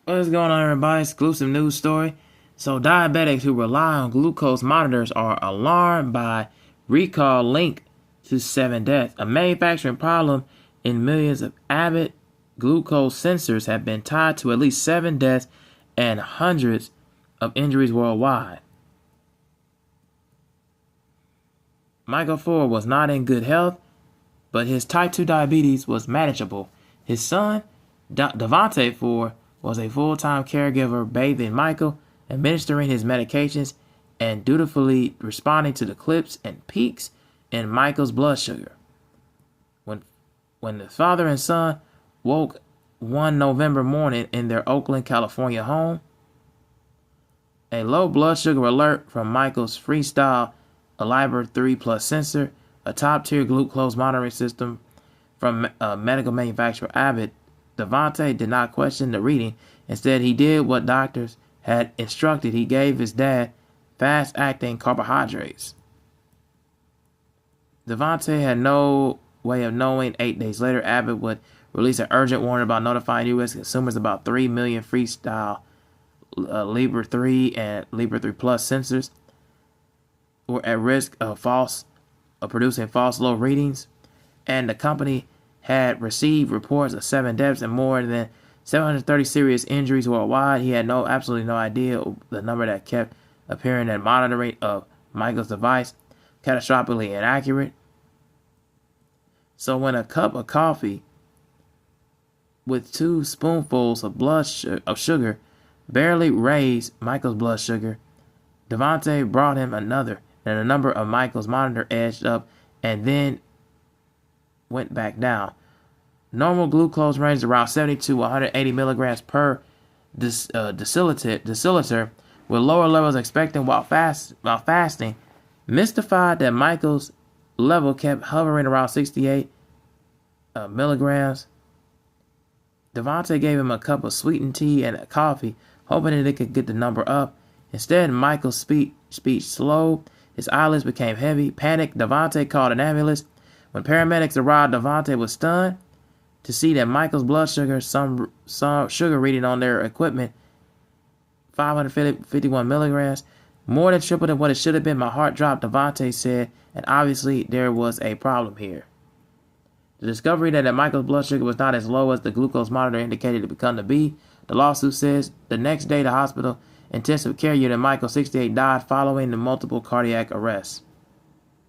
What's going on, everybody? Exclusive news story. So, diabetics who rely on glucose monitors are alarmed by recall linked to 7 deaths. A manufacturing problem in millions of Abbott glucose sensors have been tied to at least 7 deaths and hundreds of injuries worldwide. Michael Ford was not in good health, but his type 2 diabetes was manageable. His son, Devontae Ford, was a full-time caregiver bathing Michael, administering his medications, and dutifully responding to the clips and peaks in Michael's blood sugar. When the father and son woke one November morning in their Oakland, California home, a low blood sugar alert from Michael's Freestyle Libre 3 Plus sensor, a top-tier glucose monitoring system from medical manufacturer Abbott, Devontae did not question the reading. Instead, he did what doctors had instructed. He gave his dad fast-acting carbohydrates. Devontae had no way of knowing 8 days later Abbott would release an urgent warning about notifying U.S. consumers about 3 million Freestyle Libre 3 and Libre 3 Plus sensors were at risk of producing false low readings, and the company had received reports of 7 deaths and more than 730 serious injuries worldwide. He had absolutely no idea the number that kept appearing in monitoring of Michael's device, catastrophically inaccurate. So when a cup of coffee with 2 spoonfuls of sugar barely raised Michael's blood sugar, Devontae brought him another, and the number of Michael's monitor edged up and then went back down. Normal glucose ranged around 70 to 180 milligrams per deciliter, with lower levels expected while fasting. Mystified that Michael's level kept hovering around 68 milligrams, Devontae gave him a cup of sweetened tea and a coffee, hoping that it could get the number up. Instead, Michael's speech slowed. His eyelids became heavy. Panicked, Devontae called an ambulance. When paramedics arrived, Devontae was stunned to see that Michael's blood sugar, some sugar reading on their equipment, 551 milligrams, more than triple than what it should have been. My heart dropped, Devontae said, and obviously there was a problem here. The discovery that Michael's blood sugar was not as low as the glucose monitor indicated it become to be. The lawsuit says the next day the hospital intensive care unit Michael, 68, died following the multiple cardiac arrests.